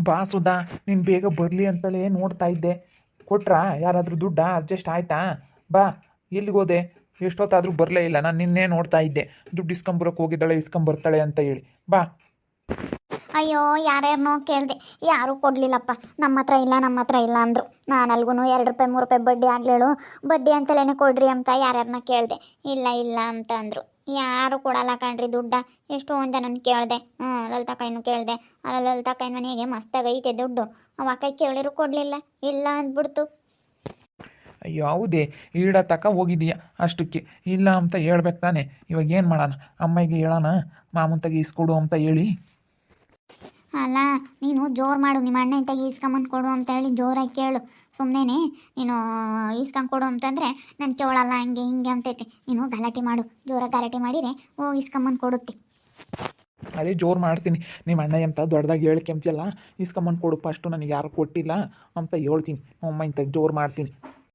ಬಾ ಸುಧಾ, ನೀನು ಬೇಗ ಬರಲಿ ಅಂತಲೇ ನೋಡ್ತಾ ಇದ್ದೆ. ಕೊಟ್ರಾ ಯಾರಾದರೂ ದುಡ್ಡಾ? ಅಡ್ಜಸ್ಟ್ ಆಯ್ತಾ? ಬಾ. ಎಲ್ಲಿಗೋದೆ? ಎಷ್ಟೊತ್ತಾದರೂ ಬರಲೇ ಇಲ್ಲ. ನಾನು ನಿನ್ನೆ ನೋಡ್ತಾ ಇದ್ದೆ, ದುಡ್ಡು ಇಸ್ಕೊಂಬರಕ್ಕೆ ಹೋಗಿದ್ದಾಳೆ, ಇಸ್ಕೊಂಬರ್ತಾಳೆ ಅಂತ ಹೇಳಿ. ಬಾ. ಅಯ್ಯೋ, ಯಾರ್ಯಾರನೋ ಕೇಳಿದೆ, ಯಾರೂ ಕೊಡಲಿಲ್ಲಪ್ಪ. ನಮ್ಮ ಹತ್ರ ಇಲ್ಲ, ನಮ್ಮ ಹತ್ರ ಇಲ್ಲ ಅಂದರು. ನಾನು ಅಲ್ಗೂ 2 ರೂಪಾಯಿ 3 ರೂಪಾಯಿ ಬಡ್ಡಿ ಆಗ್ಲೇಳು, ಬಡ್ಡಿ ಅಂತಲೇ ಕೊಡ್ರಿ ಅಂತ ಯಾರ್ಯಾರನ್ನ ಕೇಳಿದೆ. ಇಲ್ಲ ಇಲ್ಲ ಅಂತ ಅಂದರು. ಯಾರು ಕೊಡಲ್ಲ ಕಣ್ರಿ ದುಡ್ಡ. ಎಷ್ಟೊಂದು ಜನನ ಕೇಳಿದೆ. ಲಲಿತಾ ಕೈನೂ ಕೇಳಿದೆ. ಅಲ್ಲ, ಲಲಿತಾ ಕೈ ಮನೆಗೆ ಮಸ್ತಾಗಿ ಐತೆ ದುಡ್ಡು. ಅವ ಕೈ ಕೇಳಿದ್ರು ಕೊಡಲಿಲ್ಲ, ಇಲ್ಲ ಅಂದ್ಬಿಡ್ತು. ಯಾವುದೇ ಈಡ ತಕ ಹೋಗಿದೀಯ ಅಷ್ಟಕ್ಕೆ ಇಲ್ಲ ಅಂತ ಹೇಳ್ಬೇಕು ತಾನೆ. ಇವಾಗ ಏನು ಮಾಡೋಣ? ಅಮ್ಮಗೆ ಹೇಳೋಣ, ಮಾಮೂನ್ ಇಸ್ಕೊಡು ಅಂತ ಹೇಳಿ. ಅಲ್ಲ, ನೀನು ಜೋರು ಮಾಡು, ನಿಮ್ಮ ಅಣ್ಣ ಇಂತಾಗಿ ಈಸ್ಕೊಂಬಂದು ಕೊಡು ಅಂತ ಹೇಳಿ ಜೋರಾಗಿ ಕೇಳು. ಸುಮ್ಮನೆ ನೀನು ಈಸ್ಕೊಂಡು ಕೊಡು ಅಂತಂದರೆ ನಾನು ಕೇಳಲ್ಲ, ಹಂಗೆ ಹಿಂಗೆ ಅಂತೈತೆ. ನೀನು ಗಲಾಟೆ ಮಾಡು, ಜೋರಾಗಿ ಗಲಾಟೆ ಮಾಡಿದರೆ ಹೋಗಿ ಈಸ್ಕೊಂಬಂದು ಕೊಡುತ್ತೆ. ಅದೇ ಜೋರು ಮಾಡ್ತೀನಿ. ನಿಮ್ಮ ಅಣ್ಣ ಎಂತ ದೊಡ್ಡದಾಗಿ ಹೇಳ್ಕೆಂತಿಯಲ್ಲ, ಇಸ್ಕೊಂಬಂದು ಕೊಡು ಫಸ್ಟು, ನನಗೆ ಯಾರು ಕೊಟ್ಟಿಲ್ಲ ಅಂತ ಹೇಳ್ತೀನಿ. ಅಮ್ಮ ಇಂತ ಜೋರು ಮಾಡ್ತೀನಿ.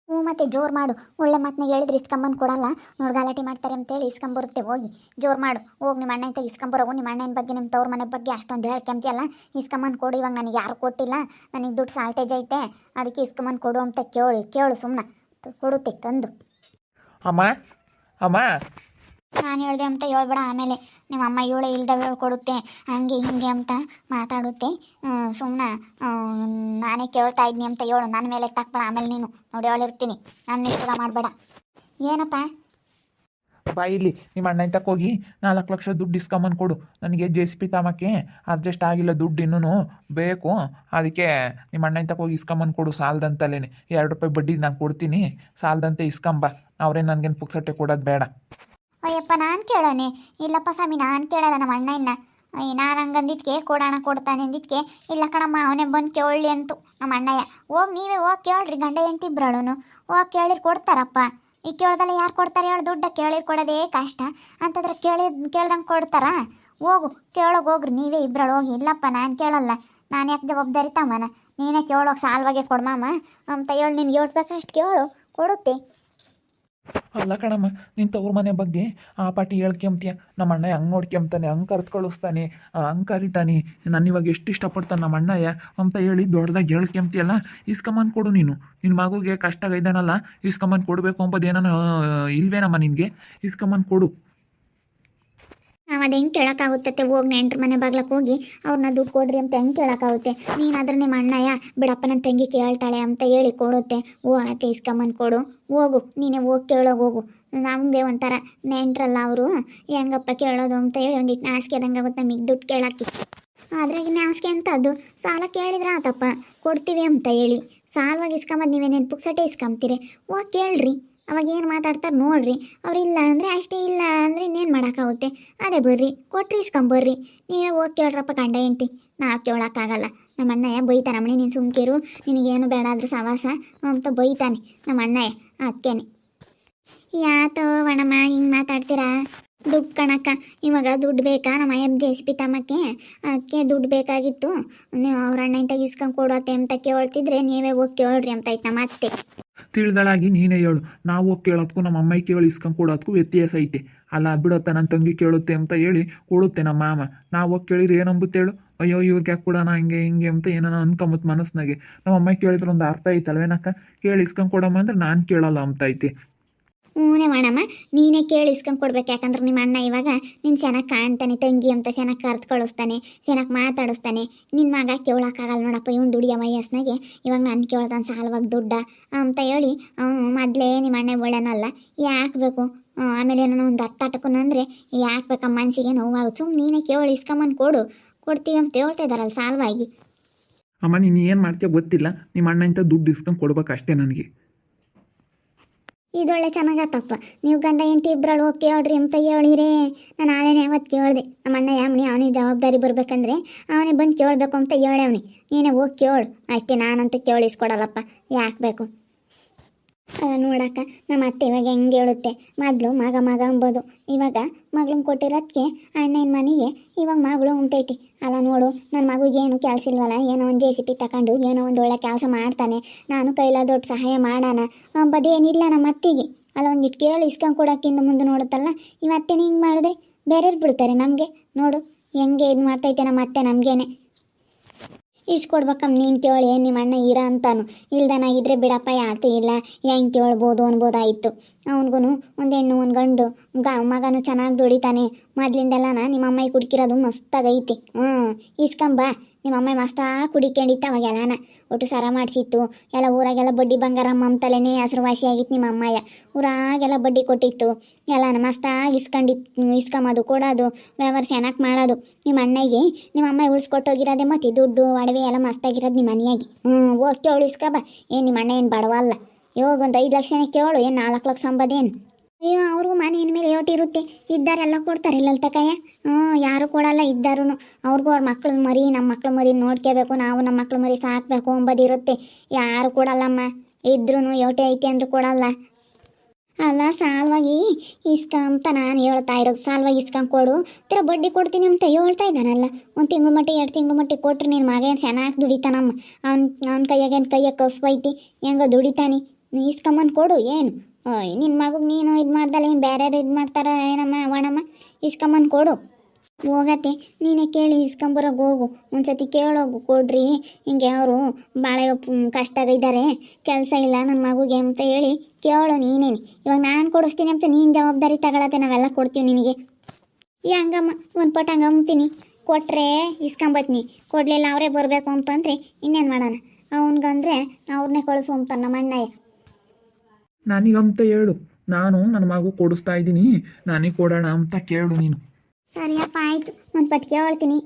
ಹ್ಞೂ, ಮತ್ತೆ ಜೋರು ಮಾಡು. ಒಳ್ಳೆ ಮಾತನಾಗ ಹೇಳಿದ್ರೆ ಇಸ್ಕೊಂಬಂದು ಕೊಡಲ್ಲ, ನೋಡಿ ಗಲಾಟೆ ಮಾಡ್ತಾರೆ ಅಂತೇಳಿ ಇಸ್ಕೊಂಬರುತ್ತೆ. ಹೋಗಿ ಜೋರು ಮಾಡು, ಹೋಗಿ ನಿಮ್ಮ ಅಣ್ಣ ಇಂತ ಇಸ್ಕೊಂಬರೋವು. ನಿಮ್ಮ ಅಣ್ಣನ ಬಗ್ಗೆ, ನಿಮ್ಮ ತವ್ರ ಮನೆ ಬಗ್ಗೆ ಅಷ್ಟೊಂದು ಹೇಳ್ಕೆಂತಿಯಲ್ಲ, ಇಸ್ಕೊಂಬಂದು ಕೊಡು. ಇವಾಗ ನನಗೆ ಯಾರು ಕೊಟ್ಟಿಲ್ಲ, ನನಗೆ ದುಡ್ಡು ಶಾರ್ಟೇಜ್ ಐತೆ, ಅದಕ್ಕೆ ಇಸ್ಕೊಂಬಂದು ಕೊಡು ಅಂತ ಕೇಳು ಸುಮ್ಮನೆ ಕೊಡುತ್ತೆ ತಂದು. ಅಮ್ಮ, ಅಮ್ಮ, ನಾನು ಹೇಳ್ದೆ ಅಂತ ಹೇಳ್ಬೇಡ. ಆಮೇಲೆ ನಿಮ್ಮ ಅಮ್ಮ ಇವಳೆ ಇಲ್ದಾಗ ಹೇಳ್ಕೊಡುತ್ತೆ, ಹಂಗೆ ಹಿಂಗೆ ಅಂತ ಮಾತಾಡುತ್ತೆ. ಸುಮ್ಮನೆ ನಾನೇ ಕೇಳ್ತಾ ಇದ್ನಿ ಅಂತ ಹೇಳು, ನನ್ನ ಮೇಲೆ ತಕ್ಬೇಡ. ಆಮೇಲೆ ನೀನು ನೋಡಿ ಹೇಳಿರ್ತೀನಿ, ನನ್ನ ಇಷ್ಟ ಮಾಡಬೇಡ. ಏನಪ್ಪ? ಬಾ ಇಲ್ಲಿ. ನಿಮ್ಮ ಅಣ್ಣ ಇಂತಕ್ಕೆ ಹೋಗಿ 4 ಲಕ್ಷ ದುಡ್ಡು ಇಸ್ಕೊಂಬಂದು ಕೊಡು. ನನಗೆ JCP ತಾಮಕ್ಕೆ ಅಡ್ಜಸ್ಟ್ ಆಗಿಲ್ಲ, ದುಡ್ಡು ಇನ್ನೂ ಬೇಕು. ಅದಕ್ಕೆ ನಿಮ್ಮ ಅಣ್ಣ ಇಂತಕ್ಕೆ ಹೋಗಿ ಇಸ್ಕೊಂಬಂದು ಕೊಡು. ಸಾಲದಂತಲೇ 2 ರೂಪಾಯಿ ಬಡ್ಡಿ ನಾನು ಕೊಡ್ತೀನಿ, ಸಾಲದಂತೆ ಇಸ್ಕೊಂಬ. ಅವರೇ ನನಗೇನು ಪುಕ್ಸಟ್ಟೆ ಕೊಡೋದು ಬೇಡ. ಅಯ್ಯಪ್ಪ, ನಾನು ಕೇಳೋನೆ? ಇಲ್ಲಪ್ಪ ಸ್ವಾಮಿ, ನಾನು ಕೇಳಲ್ಲ ನಮ್ಮ ಅಣ್ಣ ಇನ್ನ. ನಾನು ಹಂಗಂದಿದ್ಕೆ ಕೊಡೋಣ ಕೊಡ್ತಾನೆ ಅಂದಿದ್ಕೆ, ಇಲ್ಲ ಕಣಮ್ಮ ಅವನೇ ಬಂದು ಕೇಳಲಿ ಅಂತು ನಮ್ಮ ಅಣ್ಣಯ್ಯ. ಹೋಗಿ ನೀವೇ ಹೋಗಿ ಕೇಳ್ರಿ, ಗಂಡ ಹೆಂಡ್ತಿ ಇಬ್ರಳು ಹೋಗಿ ಕೇಳಿರಿ ಕೊಡ್ತಾರಪ್ಪ. ಈಗ ಕೇಳ್ದಲ್ಲ ಯಾರು ಕೊಡ್ತಾರೆ ಹೇಳಿ? ದುಡ್ಡ ಕೇಳಿರಿ ಕೊಡೋದೇ ಕಷ್ಟ ಅಂತಂದ್ರೆ ಕೇಳ್ದಂಗೆ ಕೊಡ್ತಾರಾ? ಹೋಗ್ರಿ ನೀವೇ ಇಬ್ರಳು ಹೋಗಿ. ಇಲ್ಲಪ್ಪ ನಾನು ಕೇಳಲ್ಲ, ನಾನು ಯಾಕೆ ಜವಾಬ್ದಾರಿ ತಮ್ಮನ? ನೀನೇ ಕೇಳೋಕೆ ಸಾಲ್ವಾಗೆ ಕೊಡ್ಮಮ್ಮ ಅಂತ ಹೇಳಿ, ನಿನ್ಗೆ ಹೇಳ್ಬೇಕಷ್ಟು ಕೇಳು, ಕೊಡುತ್ತೆ. ಅಲ್ಲ ಕಣಮ್ಮ, ನಿನ್ನ ತವ್ರ ಮನೆ ಬಗ್ಗೆ ಆ ಪಾಟಿ ಹೇಳ್ಕೆಂತೀಯ. ನಮ್ಮ ಅಣ್ಣ ಹಂಗೆ ನೋಡ್ಕೊಂತಾನೆ, ಹಂಗೆ ಕರೆದು ಕಳಿಸ್ತಾನೆ, ಹಂಗೆ ಕರಿತಾನೆ, ನಾನು ಇವಾಗ ಎಷ್ಟು ಇಷ್ಟಪಡ್ತಾನೆ ನಮ್ಮ ಅಣ್ಣಯ್ಯ ಅಂತ ಹೇಳಿ ದೊಡ್ಡದಾಗಿ ಹೇಳ್ಕೆಂತೀಯಲ್ಲ. ಇಸ್ಕೊಂಬಂದು ಕೊಡು. ನಿನ್ನ ಮಗುಗೆ ಕಷ್ಟ ಇದ್ದಾನಲ್ಲ, ಇಸ್ಕೊಂಬಂದು ಕೊಡಬೇಕು ಅಂಬೋದು ಏನೋ ಇಲ್ವೇನಮ್ಮ ನಿನಗೆ? ಇಸ್ಕೊಂಬಂದು ಕೊಡು. ನಾವು ಅದು ಹೆಂಗೆ ಕೇಳೋಕ್ಕಾಗುತ್ತೆ? ಹೋಗಿ ನೆಂಟ್ರ ಮನೆ ಬಾಗ್ಲಕ್ಕೆ ಹೋಗಿ ಅವ್ರನ್ನ ದುಡ್ಡು ಕೊಡ್ರಿ ಅಂತ ಹೆಂಗೆ ಕೇಳೋಕ್ಕಾಗುತ್ತೆ? ನೀನಾದ್ರೆ ನಿಮ್ಮ ಅಣ್ಣಯ್ಯ ಬಿಡಪ್ಪ ನನ್ನ ತಂಗಿ ಕೇಳ್ತಾಳೆ ಅಂತ ಹೇಳಿ ಕೊಡುತ್ತೆ. ಆತ ಇಸ್ಕೊಂಬಂದು ಕೊಡು. ಹೋಗು, ನೀನೇ ಹೋಗಿ ಹೋಗು. ನಮಗೆ ಒಂಥರ ನೆಂಟ್ರಲ್ಲ ಅವರು, ಹೆಂಗಪ್ಪ ಕೇಳೋದು ಅಂತ ಹೇಳಿ ಒಂದಿಟ್ಟು ನಾಸಿಕೆ ಆದಂಗೆ ಆಗುತ್ತೆ ನಮಗೆ ದುಡ್ಡು ಕೇಳೋಕ್ಕೆ. ಅದ್ರಾಗ ನಾಸಿಕೆ ಅಂತ ಅದು ಸಾಲ ಕೇಳಿದ್ರೆ ಆತಪ್ಪ ಕೊಡ್ತೀವಿ ಅಂತ ಹೇಳಿ. ಸಾಲವಾಗಿ ಇಸ್ಕೊಂಬಂದು ನೀವೇನೇನು ಪುಕ್ಸಟ್ಟೆ ಇಸ್ಕೊಂತೀರಿ? ಹೋಗಿ ಕೇಳ್ರಿ, ಅವಾಗ ಏನು ಮಾತಾಡ್ತಾರೆ ನೋಡ್ರಿ. ಅವ್ರಿಲ್ಲ ಅಂದರೆ ಅಷ್ಟೇ, ಇಲ್ಲ ಅಂದರೆ ಇನ್ನೇನು ಮಾಡೋಕ್ಕಾಗುತ್ತೆ? ಅದೇ ಬರ್ರಿ, ಕೊಟ್ರಿ ಇಸ್ಕೊಂಬರ್ರಿ. ನೀವೇ ಹೋಗಿ ಕೇಳ್ರಪ್ಪ ಗಂಡ ಹೆಂಡ್ತಿ. ನಾವು ಕೇಳೋಕ್ಕಾಗಲ್ಲ. ನಮ್ಮ ಅಣ್ಣಯ್ಯ ಬೈತಾನೆ, ಅಮ್ಮಣಿ ನೀನು ಸುಮ್ಕಿರು, ನಿನಗೇನು ಬೇಡ ಆದ್ರೂ ಸವಾಸ ಅಂತ ಬೈತಾನೆ ನಮ್ಮ ಅಣ್ಣಯ್ಯ. ಅದಕ್ಕೇನೆ ಯಾತೋ ವಣಮ್ಮ ಹಿಂಗೆ ಮಾತಾಡ್ತೀರಾ? ದುಡ್ಡು ಕಣಕ್ಕ, ಇವಾಗ ದುಡ್ಡು ಬೇಕಾ? ನಮ್ಮ JCP ತಮ್ಮಕ್ಕೆ ಅದಕ್ಕೆ ದುಡ್ಡು ಬೇಕಾಗಿತ್ತು. ನೀವು ಅವ್ರ ಅಣ್ಣ ಇಂತಾಗ ಇಸ್ಕೊಂಡು ಕೊಡತ್ತೆ ಅಂತ ಕೇಳ್ತಿದ್ರೆ ನೀವೇ ಹೋಗಿ ಕೇಳ್ರಿ ಅಂತ ಆಯ್ತು ನಮ್ಮ ಅತ್ತೆ. ತಿಳಿದಳಾಗಿ ನೀನೇ ಹೇಳು. ನಾವು ಹೋಗಿ ಕೇಳೋದಕ್ಕೂ ನಮ್ಮ ಅಮ್ಮಾಯಿ ಕೇಳಿ ಇಸ್ಕೊಂಡು ಕೊಡೋದಕ್ಕೂ ವ್ಯತ್ಯಾಸ ಐತೆ. ಅಲ್ಲ ಬಿಡುತ್ತೆ, ನನ್ನ ತಂಗಿ ಕೇಳುತ್ತೆ ಅಂತ ಹೇಳಿ ಕೊಡುತ್ತೆ ನಮ್ಮ ಮಾಮ. ನಾವು ಹೋಗಿ ಕೇಳಿದ್ರೆ ಏನಂಬುತ್ತೆ ಹೇಳು? ಅಯ್ಯೋ ಇವ್ರಿಗೆ ಯಾಕೆ ಕೊಡೋಣ ಹಂಗೆ ಹಿಂಗೆ ಅಂತ ಏನೋ ಅನ್ಕೊಂಬತ್ತು ಮನಸ್ಸಿನಾಗೆ. ನಮ್ಮ ಅಮ್ಮಾಯಿ ಕೇಳಿದ್ರೆ ಒಂದು ಅರ್ಥ ಐತಲ್ವೇನಕ್ಕ? ಕೇಳಿ ಇಸ್ಕೊಂಡು ಕೊಡಮ್ಮ ಅಂದ್ರೆ ನಾನು ಕೇಳಲ್ಲ ಅಂತ ಐತೆ. ಹ್ಞೂನೇ ಮಾಡಮ್ಮ, ನೀನೇ ಕೇಳಿ ಇಸ್ಕೊಂಡು ಕೊಡ್ಬೇಕು. ಯಾಕಂದ್ರೆ ನಿಮ್ಮ ಅಣ್ಣ ಇವಾಗ ನೀನು ಚೆನ್ನಾಗಿ ಕಾಣ್ತಾನೆ, ತಂಗಿ ಅಂತ ಚೆನ್ನಾಗಿ ಕರ್ದು ಕಳಿಸ್ತಾನೆ, ಚೆನ್ನಾಗಿ ಮಾತಾಡಿಸ್ತಾನೆ. ನಿನ್ನ ಮಗ ಕೇಳೋಕ್ಕಾಗಲ್ಲ ನೋಡಪ್ಪ, ಇವನು ದುಡಿಯೋ ವಯಸ್ಸಿನಾಗೆ ಇವಾಗ ನಾನು ಕೇಳ್ತಾನೆ ಸಾಲವಾಗಿ ದುಡ್ಡ ಅಂತ ಹೇಳಿ. ಮೊದಲೇ ನಿಮ್ಮ ಅಣ್ಣ ಒಳ್ಳೆನಲ್ಲ, ಯಾಕೆ ಬೇಕು? ಆಮೇಲೆ ಏನೋ ಒಂದು ಹತ್ತಾಟಕ್ಕೂ ಅಂದರೆ ಯಾಕೆ ಬೇಕಮ್ಮ, ಮನಸ್ಸಿಗೆ ನೋವಾಗುತ್ತೆ. ಸುಮ್ಮನೆ ನೀನೇ ಕೇಳಿ ಇಸ್ಕೊಂಬಂದು ಕೊಡ್ತೀವಿ ಅಂತ ಹೇಳ್ತಾ ಇದ್ದಾರಲ್ಲ ಸಾಲವಾಗಿ. ಅಮ್ಮ ನೀನು ಏನು ಮಾಡ್ತೀಯ ಗೊತ್ತಿಲ್ಲ, ನಿಮ್ಮ ಅಣ್ಣ ಇಂಥ ದುಡ್ಡು ಇಸ್ಕೊಂಡು ಕೊಡ್ಬೇಕು ಅಷ್ಟೇ ನನಗೆ. ಇದೊಳ್ಳೆ ಚೆನ್ನಾಗತ್ತಪ್ಪ, ನೀವು ಗಂಡ ಹೆಂಡತಿ ಇಬ್ಬರಲ್ಲಿ ಹೋಗಿ ಕೇಳ್ರಿ ಅಂತ ಹೇಳಿರೇ. ನಾನು ಆವೇನೇ ಅವತ್ತು ಕೇಳಿದೆ ನಮ್ಮ ಅಣ್ಣ ಯಾಮಣಿ, ಅವನಿಗೆ ಜವಾಬ್ದಾರಿ ಬರಬೇಕಂದ್ರೆ ಅವನೇ ಬಂದು ಕೇಳಬೇಕು ಅಂತ ಹೇಳವನಿ. ನೀನೇ ಹೋಗಿ ಕೇಳು ಅಷ್ಟೇ, ನಾನಂತ ಕೇಳಿಸ್ಕೊಡಲ್ಲಪ್ಪ, ಯಾಕೆ ಬೇಕು? ನೋಡಕ್ಕ, ನಮ್ಮ ಅತ್ತೆ ಇವಾಗ ಹೆಂಗೆ ಹೇಳುತ್ತೆ, ಮೊದಲು ಮಗ ಅಂಬೋದು, ಇವಾಗ ಮಗಳನ್ನ ಕೊಟ್ಟಿರೋದಕ್ಕೆ ಅಣ್ಣನ ಮನೆಗೆ ಇವಾಗ ಮಗಳು ಉಂಟೈತಿ. ಅಲ್ಲ ನೋಡು, ನನ್ನ ಮಗುಗೇನು ಕೆಲಸ ಇಲ್ವಲ್ಲ, ಏನೋ ಒಂದು JCP ತಗೊಂಡು ಏನೋ ಒಂದು ಒಳ್ಳೆ ಕೆಲಸ ಮಾಡ್ತಾನೆ, ನಾನು ಕೈಲ ದೊಡ್ಡ ಸಹಾಯ ಮಾಡೋಣ ಅಂಬದೇನಿಲ್ಲ ನಮ್ಮ ಅತ್ತಿಗೆ. ಅಲ್ಲ ಒಂದಿಟ್ಟು ಕೇಳಿ ಇಸ್ಕೊಂಡು ಕೊಡೋಕ್ಕಿಂತ ಮುಂದೆ ನೋಡುತ್ತಲ್ಲ, ಇವತ್ತೇನೆ ಹಿಂಗೆ ಮಾಡಿದ್ರೆ ಬೇರೆಯವ್ರು ಬಿಡ್ತಾರೆ ನಮಗೆ. ನೋಡು ಹೆಂಗೆ ಇದು ಮಾಡ್ತೈತೆ ನಮ್ಮ ಅತ್ತೆ ನಮಗೇನೆ. ಇಸ್ಕೊಡ್ಬೇಕಮ್ಮ ನೀನು ಕೇಳಿ ನಿಮ್ಮ ಅಣ್ಣ ಇರ ಅಂತಾನು ಇಲ್ದನಾಗಿದ್ರೆ ಬಿಡಪ್ಪ ಯಾತು ಇಲ್ಲ ಹೆಂಗೆ ಕೇಳ್ಬೋದು ಅನ್ಬೋದಾಯಿತು. ಅವನಿಗೂ ಒಂದು ಹೆಣ್ಣು ಒಂದು ಗಂಡು ಮಗನು ಚೆನ್ನಾಗಿ ದುಡಿತಾನೆ. ಮೊದ್ಲಿಂದೆಲ್ಲನ ನಿಮ್ಮ ಅಮ್ಮ ಕುಡ್ಕಿರೋದು ಮಸ್ತಾಗೈತಿ. ಇಸ್ಕೊಂಬ ನಿಮ್ಮ ಅಮ್ಮ ಮಸ್ತಾಗಿ ಕುಡಿಕೊಂಡಿತ್ತು ಅವಾಗೆಲ್ಲನ ಒಟ್ಟು ಸರ ಮಾಡಿಸಿತ್ತು ಎಲ್ಲ. ಊರಾಗೆಲ್ಲ ಬಡ್ಡಿ ಬಂಗಾರಮ್ಮ ಅಂತಲೇ ಹೆಸರುವಾಸಿ ಆಗಿತ್ತು ನಿಮ್ಮ ಅಮ್ಮಯ್ಯ. ಊರಾಗೆಲ್ಲ ಬಡ್ಡಿ ಕೊಟ್ಟಿತ್ತು ಎಲ್ಲನ ಮಸ್ತಾಗಿ ಇಸ್ಕೊಂಬೋದು ಕೊಡೋದು ವ್ಯವಹಾರ ಚೆನ್ನಾಗಿ ಮಾಡೋದು. ನಿಮ್ಮ ಅಣ್ಣಗೆ ನಿಮ್ಮ ಅಮ್ಮ ಉಳಿಸ್ಕೊಟ್ಟೋಗಿರೋದೆ ಮತ್ತು ದುಡ್ಡು ಒಡವೆ ಎಲ್ಲ ಮಸ್ತಾಗಿರೋದು ನಿಮ್ಮ ಮನೆಯಾಗಿ. ಹೋಗಿ ಕೇಳು ಇಸ್ಕೊಬ. ಏನು ನಿಮ್ಮ ಅಣ್ಣ ಏನು ಬಡವಲ್ಲ. ಇವಾಗ ಒಂದು 5 ಲಕ್ಷನೇ ಕೇಳು, ಏನು 4 ಲಕ್ಷ ಸಂಬದೇನು. ಅಯ್ಯೋ ಅವ್ರಿಗೂ ಮನೆ ಮೇಲೆ ಯೋಟಿರುತ್ತೆ. ಇದ್ದಾರೆಲ್ಲ ಕೊಡ್ತಾರೆ ಇಲ್ಲಲ್ ತಕಯ್ಯ. ಯಾರು ಕೊಡಲ್ಲ ಇದ್ದಾರು. ಅವ್ರಿಗೂ ಅವ್ರ ಮಕ್ಳು ಮರಿ ನಮ್ಮ ಮಕ್ಳು ಮರಿ ನೋಡ್ಕೋಬೇಕು, ನಾವು ನಮ್ಮ ಮಕ್ಳು ಮರಿ ಸಾಕಬೇಕು ಅಂಬೋದಿರುತ್ತೆ. ಯಾರು ಕೊಡಲ್ಲಮ್ಮ. ಇದ್ರೂ ಯೋಟಿ ಐತೆ ಅಂದ್ರೂ ಕೊಡಲ್ಲ. ಅಲ್ಲ ಸಾಲವಾಗಿ ಇಸ್ಕೊಂತ ನಾನು ಹೇಳ್ತಾ ಇರೋದು, ಸಾಲವಾಗಿ ಇಸ್ಕೊಂಕೊಡು ತರ ಬಡ್ಡಿ ಕೊಡ್ತೀನಿ ಅಂತ ಹೇಳ್ತಾ ಇದ್ದಾನಲ್ಲ. 1 ತಿಂಗಳು ಮಟ್ಟಿಗೆ 2 ತಿಂಗಳು ಮಟ್ಟಿಗೆ ಕೊಟ್ಟರೆ ನಿನ್ನ ಮಗ ಏನು ಚೆನ್ನಾಗಿ ದುಡಿತಾನಮ್ಮ. ಅವ್ನ ಕೈಯಾಗ ಕಸ್ಬೈತಿ ಹೆಂಗೋ ದುಡಿತಾನೆ. ನೀ ಇಸ್ಕೊಂಬಂದು ಕೊಡು. ಏನು ನಿನ್ನ ಮಗುಗೆ ನೀನು ಇದು ಮಾಡ್ದಲ್ಲ ಏನು ಬೇರೆ ಇದು ಮಾಡ್ತಾರ ಏನಮ್ಮ ಒಣಮ್ಮ. ಇಸ್ಕೊಂಬಂದು ಕೊಡು. ಹೋಗತ್ತೆ ನೀನೇ ಕೇಳಿ ಇಸ್ಕೊಂಬರೋಕೆ ಹೋಗು. ಒಂದ್ಸತಿ ಕೇಳೋಗು ಕೊಡ್ರಿ ಹಿಂಗೆ ಅವರು ಭಾಳ ಕಷ್ಟದಾಗಿದ್ದಾರೆ, ಕೆಲಸ ಇಲ್ಲ ನನ್ನ ಮಗುಗೆ ಅಂತ ಹೇಳಿ ಕೇಳು ನೀನೇನೆ. ಇವಾಗ ನಾನು ಕೊಡಿಸ್ತೀನಿ ಅಂತ ನೀನು ಜವಾಬ್ದಾರಿ ತಗೊಳತ್ತೆ, ನಾವೆಲ್ಲ ಕೊಡ್ತೀವಿ ನಿನಗೆ. ಈ ಹಂಗಮ್ಮ ಒಂದು ಪಟ್ ಹಂಗೆ ಅಂಬ್ತೀನಿ. ಕೊಟ್ಟರೆ ಇಸ್ಕೊಂಬತ್ನಿ, ಕೊಡಲಿಲ್ಲ ಅವರೇ ಬರಬೇಕು ಅಂತಂದರೆ ಇನ್ನೇನು ಮಾಡೋಣ. ಅವನಿಗಂದ್ರೆ ಅವ್ರನ್ನೇ ಕಳಿಸು ಅಂತ ನಮ್ಮ ಅಣ್ಣಯ್ಯ. ನನಗಂತ ಹೇಳು, ನಾನು ನನ್ನ ಮಗು ಕೊಡಿಸ್ತಾ ಇದ್ದೀನಿ, ನನಗೆ ಕೊಡೋಣ ಅಂತ ಕೇಳು ನೀನು. ಸರಿಯಪ್ಪ ಆಯಿತು, ಒಂದು ಪಟ್ ಕೇಳ್ತೀನಿ.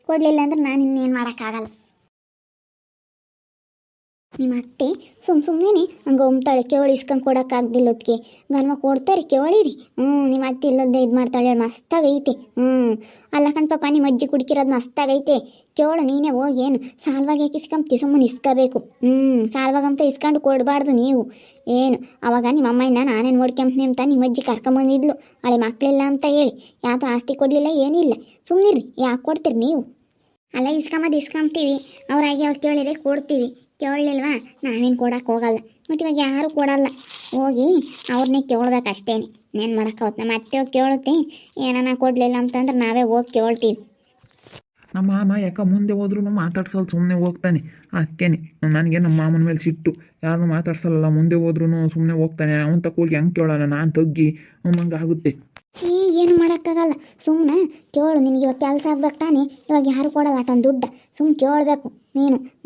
ಕೊಡಲಿಲ್ಲ ಅಂದ್ರೆ ನಾನು ಇನ್ನೇನು ಮಾಡೋಕ್ಕಾಗಲ್ಲ. ನಿಮ್ಮ ಅತ್ತೆ ಸುಮ್ಮನೆ ಹಂಗೆ ಒಮ್ತಾಳೆ. ಕೇಳಿ ಇಸ್ಕೊಂಡು ಕೊಡೋಕ್ಕಾಗ್ದಿಲ್ಲದಕ್ಕೆ ಗನ್ಮ ಕೊಡ್ತಾರೆ ಕೇಳಿರಿ. ನಿಮ್ಮ ಅತ್ತೆ ಇಲ್ಲದ್ದೇ ಇದು ಮಾಡ್ತಾಳೆ ಮಸ್ತಾಗೈತೆ. ಅಲ್ಲ ಕಣ್ಪಪ್ಪ ನಿಮ್ಮ ಅಜ್ಜಿ ಕುಡ್ಕಿರೋದು ಮಸ್ತಾಗೈತೆ. ಕೇಳು ನೀನೇ ಹೋಗಿ. ಏನು ಸಾಲವಾಗಿ ಯಾಕೆ ಇಸ್ಕೊಂಬ್ತಿ, ಸುಮ್ಮನೆ ಇಸ್ಕೋಬೇಕು. ಸಾಲವಾಗಂತ ಇಸ್ಕೊಂಡು ಕೊಡಬಾರ್ದು ನೀವು. ಏನು ಅವಾಗ ನಿಮ್ಮ ಅಮ್ಮಯ್ಯನ ನಾನೇನು ನೋಡ್ಕೊಂಬ್ತೀನಿ ಅಂತ ನಿಮ್ಮ ಅಜ್ಜಿ ಕರ್ಕೊಂಬಂದಿದ್ಲು, ಹಳೆ ಮಕ್ಕಳಿಲ್ಲ ಅಂತ ಹೇಳಿ. ಯಾವುದು ಆಸ್ತಿ ಕೊಡಲಿಲ್ಲ ಏನಿಲ್ಲ. ಸುಮ್ಮನಿರ್ರಿ, ಯಾಕೆ ಕೊಡ್ತೀರಿ ನೀವು? ಅಲ್ಲ ಇಸ್ಕೊಂಬ್ತೀವಿ, ಅವ್ರಾಗೆ ಅವ್ರು ಕೇಳಿದ್ರೆ ಕೊಡ್ತೀವಿ. ಕೇಳಲಿಲ್ವಾ ನಾವೇನು ಕೊಡೋಕೆ ಹೋಗಲ್ಲ. ಮತ್ತು ಇವಾಗ ಯಾರೂ ಕೊಡಲ್ಲ. ಹೋಗಿ ಅವ್ರನ್ನೇ ಕೇಳ್ಬೇಕಷ್ಟೇ. ಏನು ಮಾಡೋಕ್ಕಾಗುತ್ತೆ. ನಮ್ಮ ಅತ್ತೆ ಹೋಗಿ ಕೇಳುತ್ತೆ. ಏನಾನ ಕೊಡಲಿಲ್ಲ ಅಂತಂದ್ರೆ ನಾವೇ ಹೋಗಿ ಕೇಳ್ತೀವಿ. ನಮ್ಮ ಮಾಮ ಯಾಕೆ ಮುಂದೆ ಹೋದ್ರೂ ಮಾತಾಡ್ಸಲ್ಲ, ಸುಮ್ಮನೆ ಹೋಗ್ತಾನೆ. ಅದಕ್ಕೇನೆ ನನಗೆ ನಮ್ಮ ಮಾಮನ ಮೇಲೆ ಸಿಟ್ಟು. ಯಾರನ್ನೂ ಮಾತಾಡ್ಸಲ್ಲ, ಮುಂದೆ ಹೋದ್ರೂ ಸುಮ್ಮನೆ ಹೋಗ್ತಾನೆ. ಅವನ ತಕ್ಕ ಹೋಗಿ ಹೆಂಗೆ ಕೇಳೋಣ, ನಾನು ತಗ್ಗಿ ಹಂಗೆ ಆಗುತ್ತೆ. ಏನು ಮಾಡೋಕ್ಕಾಗಲ್ಲ. ಸುಮ್ಮನೆ ಕೇಳು. ನಿನಗೆ ಇವಾಗ ಕೆಲಸ ಆಗ್ಬೇಕು ತಾನೆ. ಇವಾಗ ಯಾರು ಕೊಡಲ್ಲ ಅಟೊಂದು ದುಡ್ಡು. ಸುಮ್ಮನೆ ಕೇಳಬೇಕು.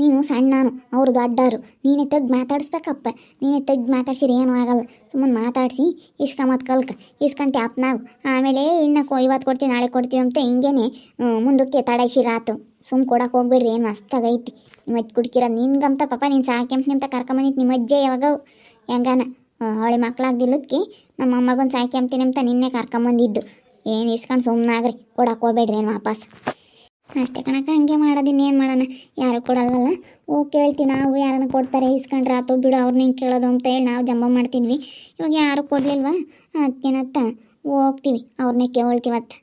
ನೀನು ಸಣ್ಣನು, ಅವರು ದೊಡ್ಡವರು. ನೀನೇ ತೆಗ್ದು ಮಾತಾಡಿಸ್ಬೇಕಪ್ಪ. ನೀನೇ ತೆಗ್ದು ಮಾತಾಡ್ಸಿರಿ ಏನೂ ಆಗಲ್ಲ. ಸುಮ್ಮನೆ ಮಾತಾಡಿಸಿ ಇಸ್ಕೊಂಬತ್ತು ಕಲ್ಕ ಇಸ್ಕೊಂಡೆ ಅಪ್ನಾಗು. ಆಮೇಲೆ ಇನ್ನು ಇವತ್ತು ಕೊಡ್ತೀವಿ ನಾಳೆ ಕೊಡ್ತೀವಿ ಅಂತ ಹಿಂಗೇನೆ ಮುಂದಕ್ಕೆ ತಡಾಯಿಸಿರಾತು. ಸುಮ್ಮನೆ ಕೊಡೋಕೆ ಹೋಗ್ಬೇಡ್ರಿ. ಏನು ಮಸ್ತಾಗೈತಿ ನಿಮ್ಮ ಅಜ್ಜಿ ಕುಡ್ಕಿರೋದು. ನಿನ್ಗಂತ ಪಾಪ ನೀನು ಸಾಕೆಂಪ್ನಿ ಅಂತ ಕರ್ಕೊಂಬಂದಿತ್ತು ನಿಮ್ಮ ಅಜ್ಜೆ. ಯಾವಾಗ ಹೆಂಗಾನ ಅವಳೆ ಮಕ್ಕಳಾಗ್ದಿಲ್ಲದಕ್ಕೆ ನಮ್ಮ ಅಮ್ಮಗೊಂದು ಸಾಕ್ಯಂತೀನಿ ಅಂತ ನಿನ್ನೆ ಕರ್ಕೊಂಬಂದಿದ್ದು. ಏನು ಇಸ್ಕೊಂಡು ಸುಮ್ಮನಾಗ್ರಿ, ಕೊಡಕ್ಕೆ ಹೋಗ್ಬೇಡ್ರಿ ಏನು ವಾಪಸ್. ಅಷ್ಟೇ ಕಣಕ್ಕ, ಹಂಗೆ ಮಾಡೋದು. ಇನ್ನೇನು ಮಾಡೋಣ. ಯಾರು ಕೊಡಲ್ವಲ್ಲ. ಹೋಗಿ ಕೇಳ್ತೀವಿ ನಾವು. ಯಾರನ್ನ ಕೊಡ್ತಾರೆ ಇಸ್ಕೊಂಡ್ರೆ ಆತು ಬಿಡು, ಅವ್ರನ್ನೇನು ಕೇಳೋದು ಅಂತ ಹೇಳಿ ನಾವು ಜಂಬ ಮಾಡ್ತಿದ್ವಿ. ಇವಾಗ ಯಾರು ಕೊಡಲಿಲ್ವಾ ಅದಕ್ಕೇನತ್ತ ಹೋಗ್ತೀವಿ, ಅವ್ರನ್ನೇ ಕೇಳ್ತೀವತ್ತು.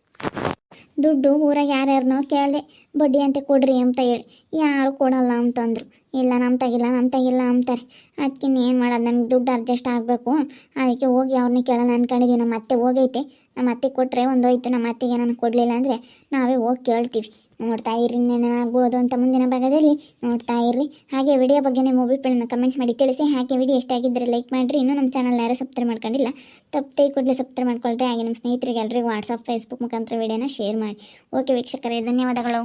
ದುಡ್ಡು ಊರಾಗ ಯಾರ್ಯಾರನೋ ಕೇಳಿದೆ ಬಡ್ಡಿ ಅಂತ ಕೊಡ್ರಿ ಅಂತ ಹೇಳಿ. ಯಾರು ಕೊಡಲ್ಲ ಅಂತಂದರು. ಇಲ್ಲ ನಮ್ಮ ತಗಿಲ್ಲ ಅಂತಾರೆ. ಅದಕ್ಕೆ ಏನು ಮಾಡೋದು, ನಮ್ಗೆ ದುಡ್ಡು ಅಡ್ಜಸ್ಟ್ ಆಗಬೇಕು. ಅದಕ್ಕೆ ಹೋಗಿ ಅವ್ರನ್ನೇ ಕೇಳೋಣ ಅಂದ್ಕೊಂಡಿದ್ದೀವಿ. ನಮ್ಮ ಅತ್ತೆ ಹೋಗೈತೆ. ನಮ್ಮ ಅತ್ತೆ ಕೊಟ್ಟರೆ ಒಂದು ಹೋಯ್ತು. ನಮ್ಮ ಅತ್ತೆಗೆ ನಾನು ಕೊಡಲಿಲ್ಲ ಅಂದರೆ ನಾವೇ ಹೋಗಿ ಕೇಳ್ತೀವಿ. ನೋಡ್ತಾ ಇರ್ರಿ ಇನ್ನೇನಾಗ್ಬೋದು ಅಂತ ಮುಂದಿನ ಭಾಗದಲ್ಲಿ ನೋಡ್ತಾ ಇರ್ರಿ. ಹಾಗೆ ವಿಡಿಯೋ ಬಗ್ಗೆ ನಿಮ್ಮ ಅಭಿಪ್ರಾಯನ ಕಮೆಂಟ್ ಮಾಡಿ ತಿಳಿಸಿ. ಹಾಗೆ ವಿಡಿಯೋ ಎಷ್ಟಾಗಿದ್ದರೆ ಲೈಕ್ ಮಾಡಿರಿ. ಇನ್ನೂ ನಮ್ಮ ಚಾನಲ್ ಯಾರು ಸಬ್ಸ್ಕ್ರೈಬ್ ಮಾಡ್ಕೊಂಡಿಲ್ಲ ತಪ್ಪೇ ಕೂಡಲೇ ಸಬ್ಸ್ಕ್ರೈಬ್ ಮಾಡ್ಕೊಳ್ರಿ. ಹಾಗೆ ನಮ್ಮ ಸ್ನೇಹಿತರಿಗೆ ಎಲ್ಲರಿಗೂ ವಾಟ್ಸಪ್ ಫೇಸ್ಬುಕ್ ಮುಖಾಂತರ ವಿಡಿಯೋನ ಶೇರ್ ಮಾಡಿ. ಓಕೆ ವೀಕ್ಷಕರೇ, ಧನ್ಯವಾದಗಳು.